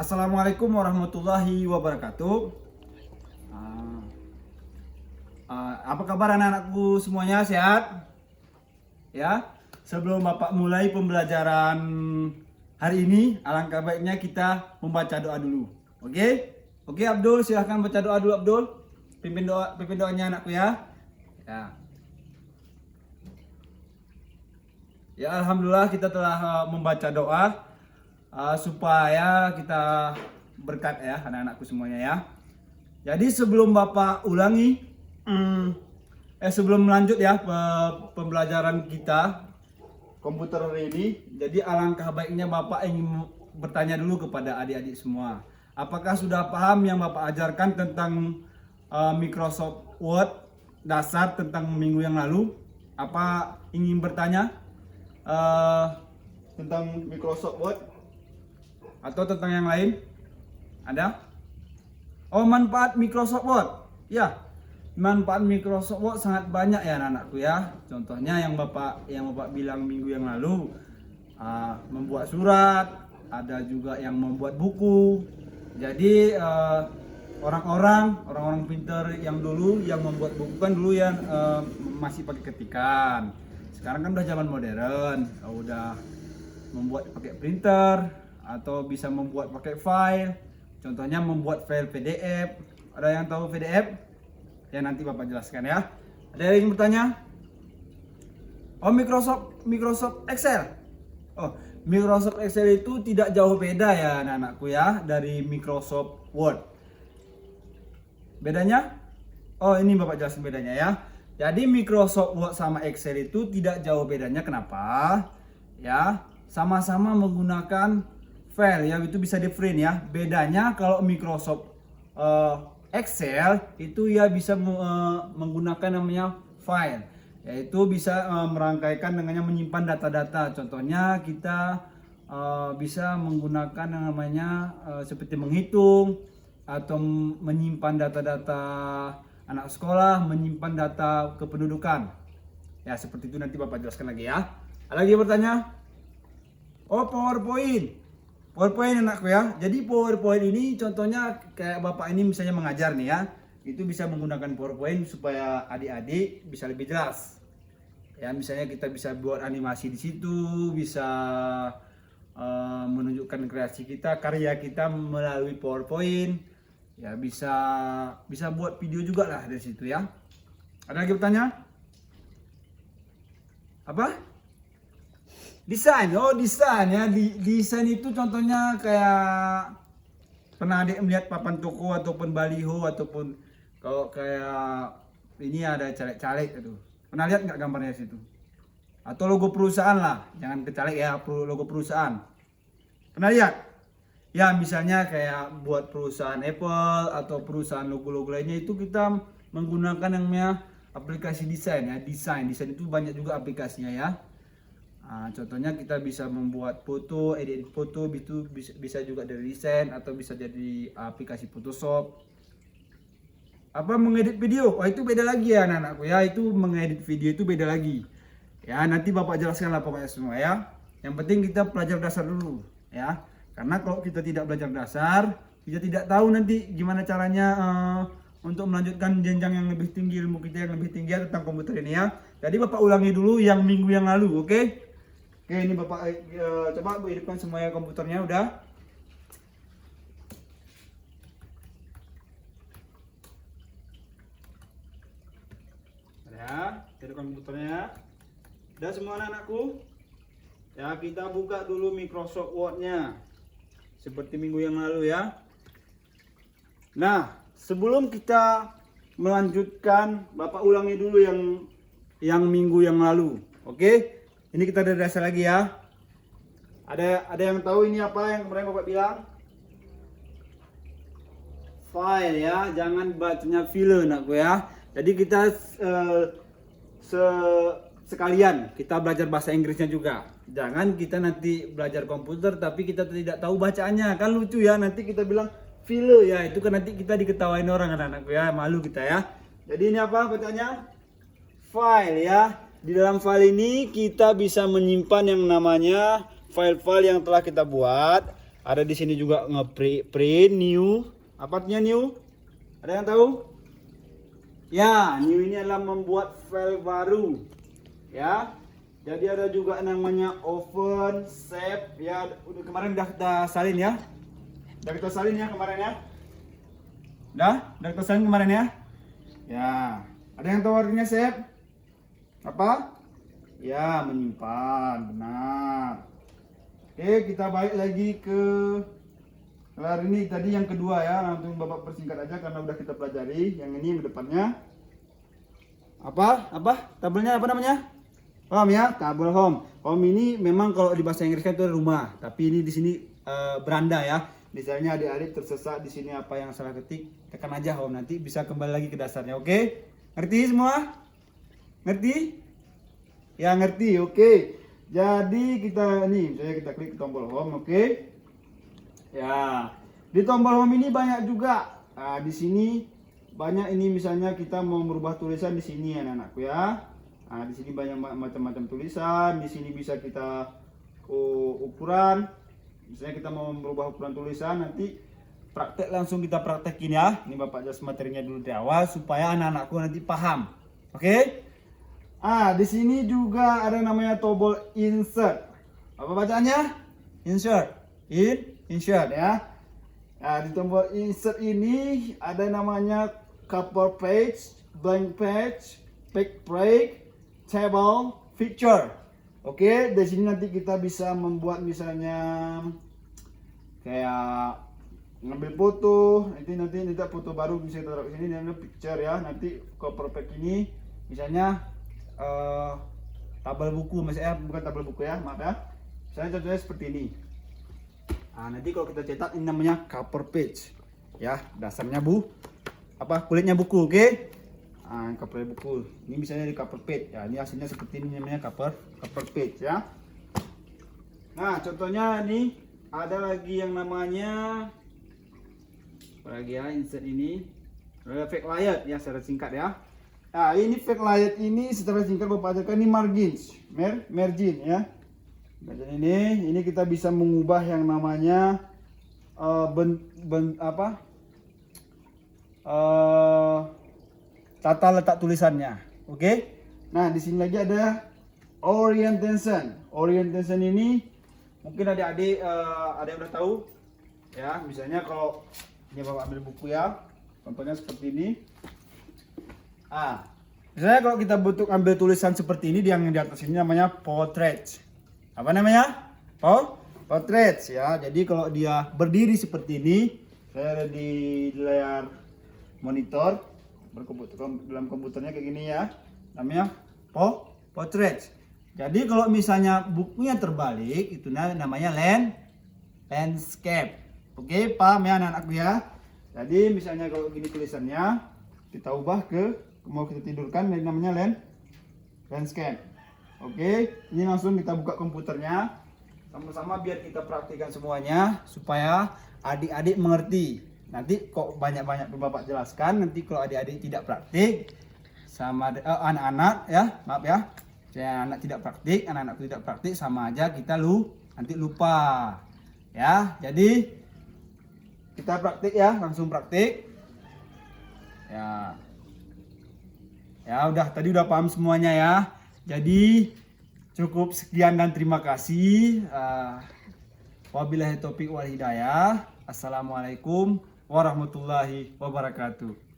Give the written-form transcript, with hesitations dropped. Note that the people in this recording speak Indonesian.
Assalamualaikum warahmatullahi wabarakatuh. Uh, apa kabar anak-anakku semuanya, sehat? Ya, sebelum Bapak mulai pembelajaran hari ini, alangkah baiknya kita membaca doa dulu. Oke? Oke, Abdul, silahkan baca doa dulu, Abdul. Pimpin doanya anakku ya. Ya, alhamdulillah kita telah membaca doa. Supaya kita berkat ya anak-anakku semuanya ya. Jadi sebelum Bapak ulangi, sebelum lanjut ya pembelajaran kita komputer hari ini, jadi alangkah baiknya Bapak ingin bertanya dulu kepada adik-adik semua. Apakah sudah paham yang Bapak ajarkan tentang Microsoft Word dasar tentang minggu yang lalu? Apa ingin bertanya tentang Microsoft Word? Atau tentang yang lain? Ada? Oh, manfaat Microsoft Word. Ya, manfaat Microsoft Word sangat banyak ya anak-anakku ya. Contohnya yang Bapak bilang minggu yang lalu, membuat surat, ada juga yang membuat buku. Jadi orang-orang pintar yang dulu yang membuat buku kan dulu ya masih pakai ketikan. Sekarang kan udah zaman modern, udah membuat pakai printer atau bisa membuat pakai file. Contohnya membuat file PDF. Ada yang tahu PDF? Ya, nanti Bapak jelaskan ya. Ada yang ingin bertanya? Oh, Microsoft Excel. Oh, Microsoft Excel itu tidak jauh beda ya anak-anakku ya dari Microsoft Word. Bedanya? Oh, ini Bapak jelasin bedanya ya. Jadi Microsoft Word sama Excel itu tidak jauh bedanya. Kenapa? Ya, sama-sama menggunakan file ya, itu bisa di print ya. Bedanya kalau Microsoft Excel itu ya bisa menggunakan namanya file, yaitu bisa merangkaikan dengannya menyimpan data-data. Contohnya kita bisa menggunakan yang namanya seperti menghitung atau menyimpan data-data anak sekolah, menyimpan data kependudukan. Ya, seperti itu nanti Bapak jelaskan lagi ya. Ada lagi yang bertanya? Oh, PowerPoint anakku ya. Jadi PowerPoint ini contohnya kayak Bapak ini misalnya mengajar nih ya. Itu bisa menggunakan PowerPoint supaya adik-adik bisa lebih jelas. Ya, misalnya kita bisa buat animasi di situ, bisa menunjukkan kreasi kita, karya kita melalui PowerPoint. Ya, bisa buat video juga lah dari situ ya. Ada lagi bertanya? Apa? Desain, oh desain ya. Desain itu contohnya kayak pernah adik melihat papan toko ataupun baliho ataupun kalau kayak ini ada caleg-caleg itu. Pernah lihat nggak gambarnya situ? Atau logo perusahaan lah, jangan ke caleg ya, logo perusahaan. Pernah lihat? Ya, misalnya kayak buat perusahaan Apple atau perusahaan logo-logo lainnya itu kita menggunakan yang namanya aplikasi desain ya. Desain itu banyak juga aplikasinya ya. Contohnya kita bisa membuat foto, edit foto, itu bisa juga dari desain atau bisa jadi aplikasi Photoshop. Apa mengedit video? Wah, itu beda lagi ya anak-anakku ya. Itu mengedit video itu beda lagi. Ya, nanti Bapak jelaskan lah pokoknya semua ya. Yang penting kita belajar dasar dulu ya. Karena kalau kita tidak belajar dasar, kita tidak tahu nanti gimana caranya untuk melanjutkan jenjang yang lebih tinggi, ilmu kita yang lebih tinggi tentang komputer ini ya. Jadi Bapak ulangi dulu yang minggu yang lalu, oke? Oke, ini Bapak coba hidupkan semuanya komputernya udah. Ya, hidupkan komputernya. Udah semua anak-anakku? Ya, kita buka dulu Microsoft Word-nya. Seperti minggu yang lalu ya. Nah, sebelum kita melanjutkan, Bapak ulangi dulu yang minggu yang lalu. Oke? Ini kita dari dasar lagi ya. Ada yang tahu ini apa yang kemarin Bapak bilang? File ya, jangan bacanya file anakku ya. Jadi kita sekalian kita belajar bahasa Inggrisnya juga. Jangan kita nanti belajar komputer tapi kita tidak tahu bacaannya. Kan lucu ya, nanti kita bilang file ya, itu kan nanti kita diketawain orang anak-anakku ya, malu kita ya. Jadi ini apa bacanya? File ya. Di dalam file ini kita bisa menyimpan yang namanya file-file yang telah kita buat Ada di sini juga nge-print new. Apa artinya new? Ada yang tahu? Ya, new ini adalah membuat file baru. Ya. Jadi ada juga namanya open, save. Ya, udah kemarin udah kita salin ya. Udah kita salin ya kemarin ya. Udah kita salin kemarin ya. Ya, ada yang tahu artinya save? Apa? Ya, menyimpan, benar. Oke, kita balik lagi ke kelar ini tadi yang kedua ya. Langsung Bapak persingkat aja karena udah kita pelajari. Yang ini ke depannya. Apa? Tabelnya apa namanya? Home ya, tabel home. Home ini memang kalau di bahasa Inggris kan itu rumah, tapi ini di sini beranda ya. Misalnya adik-adik tersesat di sini apa yang salah ketik, tekan aja home, nanti bisa kembali lagi ke dasarnya. Oke? Ngerti semua? Ngerti? Ya ngerti, oke. Jadi kita ini, misalnya kita klik tombol home, oke. Ya, di tombol home ini banyak juga. Nah, di sini banyak ini misalnya kita mau merubah tulisan di sini ya anak-anakku ya. Nah, di sini banyak macam-macam tulisan. Di sini bisa kita ukuran. Misalnya kita mau merubah ukuran tulisan, nanti praktek langsung kita praktekin ya. Ini Bapak jelas materinya dulu di awal supaya anak-anakku nanti paham. Oke? Di sini juga ada namanya tombol insert. Apa bacaannya? Insert. Insert ya. Nah, di tombol insert ini ada namanya cover page, blank page, page break, table, feature. Oke, di sini nanti kita bisa membuat misalnya kayak ngambil foto, nanti foto baru bisa taruh di sini namanya picture ya. Nanti cover page ini misalnya tabel buku, misalnya bukan tabel buku ya, maaf ya. Misalnya contohnya seperti ini. Nah, nanti kalau kita cetak ini namanya cover page. Ya, dasarnya kulitnya buku, oke? Cover buku. Ini misalnya di cover page. Ya, ini hasilnya seperti ini namanya cover page ya. Nah, contohnya ini ada lagi yang namanya apa lagi ya, insert ini. Ada fake layout ya secara singkat ya. Nah, ini fake layout ini secara singkat Bapak ajarkan ini margin ya. Bagian ini kita bisa mengubah yang namanya tata letak tulisannya. Oke? Nah, di sini lagi ada orientation. Orientation ini mungkin adik-adik ada yang udah tahu ya. Misalnya kalau ini Bapak ambil buku ya. Contohnya seperti ini. Misalnya kalau kita butuh ambil tulisan seperti ini, yang di atas ini namanya portrait. Apa namanya? Portrait ya. Jadi kalau dia berdiri seperti ini, saya ada di layar monitor, dalam komputernya kayak gini ya. Namanya portrait. Jadi kalau misalnya bukunya terbalik, itu namanya landscape. Oke, paham ya anak-anakku ya? Jadi misalnya kalau gini tulisannya, kita ubah mau kita tidurkan, ini namanya landscape. Oke, ini langsung kita buka komputernya sama-sama biar kita praktikkan semuanya supaya adik-adik mengerti. Nanti kok banyak-banyak Bapak jelaskan, nanti kalau adik-adik tidak praktik sama anak-anak ya, maaf ya. Saya anak tidak praktik, anak-anakku tidak praktik, sama aja kita nanti lupa. Ya, jadi kita praktik ya, langsung praktik. Ya. Ya udah, tadi udah paham semuanya ya. Jadi cukup sekian dan terima kasih. Wabillahi taufiq wal hidayah. Assalamualaikum warahmatullahi wabarakatuh.